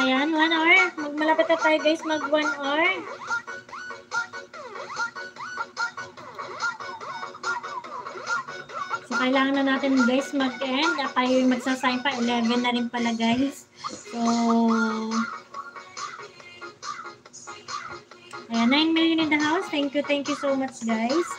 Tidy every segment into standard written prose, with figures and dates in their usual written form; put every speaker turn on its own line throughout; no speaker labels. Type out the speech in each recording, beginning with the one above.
Ayan, 1 hour. Malapit na tayo guys, mag 1 hour. So, kailangan na natin guys mag-end. Tayo yung magsasign pa. 11 na rin pala guys. So, ayan, 9 million in the house. Thank you so much guys.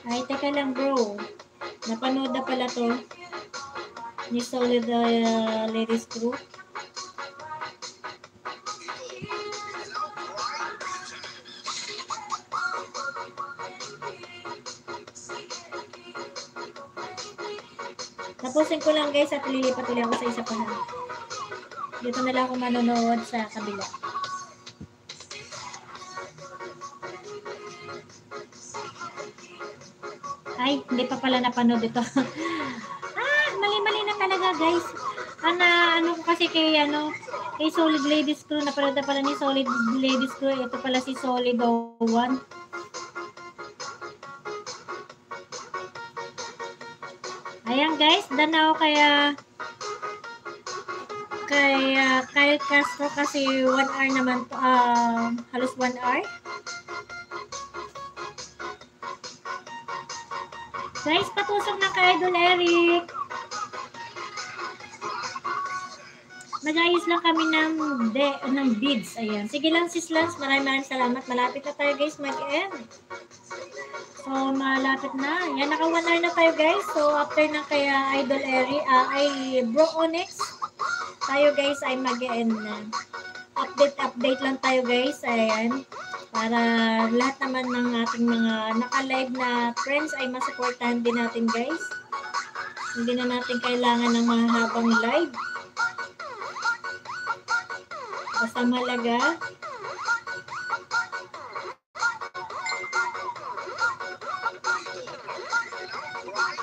Ay, teka lang bro. Napanood na pala to ni Solid Ladies Crew. Tapusin ko lang guys at lilipat ulit ako sa isa pa. Dito na lang ako manonood sa kabila. Ay, hindi pa pala napanood ito. Mali-mali na talaga guys. Ano ko kasi kay Solid Ladies Crew, napanood na pala ni Solid Ladies Crew. Ito pala si Solid 01. Ayan guys, done na ako kay Kyle Castro kasi 1 hour naman to, halos 1 hour. Guys, patusok na kay Idol Eric. Nag-ayos lang kami ng beads. Ayan. Sige lang sis Lance, maraming salamat. Malapit na tayo guys mag-end. So, malapit na. Yan, naka 1 hour na tayo guys. So, after na kaya Idol Eric, Bro Onyx, tayo guys ay mag-end na. Update lang tayo guys. Ayan. Para lahat naman ng ating mga naka-live na friends ay masuportahan din natin guys. Hindi na natin kailangan ng mahabang live. Basta mahalaga.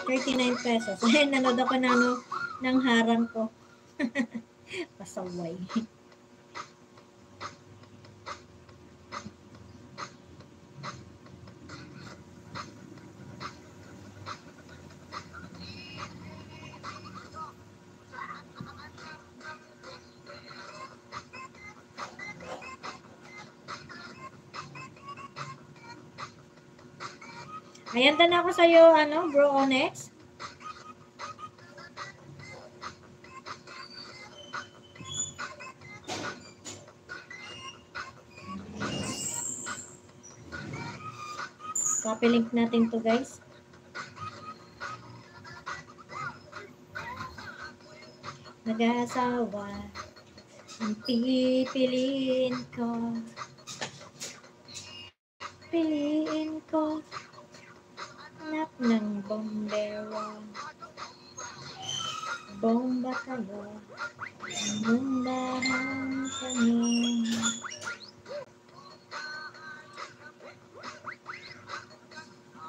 ₱39. Ayan, nanood ako ng harang ko. Pasaway. Ayan, na ako sa'yo, Bro Onyx. Copy link natin to guys. Nag-aasawa ang pipiliin ko. Piliin ko anak ng bombero. Bomba kayo, mundahan kami.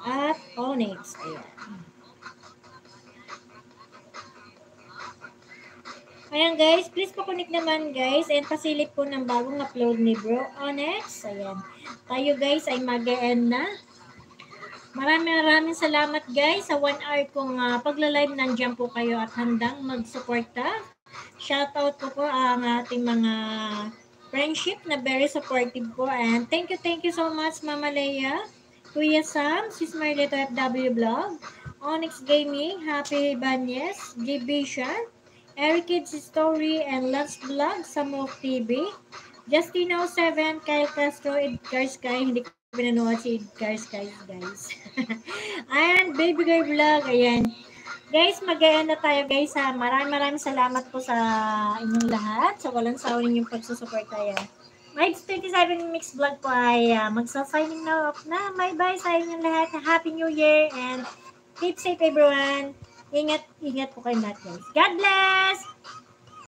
At Onyx, ayan. Ayan guys, please pa-connect naman guys and pasilip po ng bagong upload ni Bro Onyx. Ayan. Tayo guys ay mag-e-end na. Maraming salamat guys sa 1 hour kong pagla-live. Nandiyan po kayo at handang mag-suporta. Shoutout po ang ating mga friendship na very supportive po. And thank you so much Mama Leia, Kuya Sam, Sis Marleto FW Vlog, Onyx Gaming, Happy Banyes, Gibition, Eric Kids Story, and Lance Vlog, Samok TV, Justino 7, Kyle Castro, Edgar Sky, hindi ko pinanood si Edgar Sky, guys. And Baby Girl Vlog, ayan. Guys, mag-e-end na tayo, guys, ha. Maraming salamat po sa inyong lahat, sa walang sawa ninyong pagsusuporta, ayan. Mides 27 Mix Vlog po ay magsa-signing na off na. Bye-bye sa inyong lahat. Happy New Year and keep safe, everyone. Ingat po kayo lahat, guys. God bless!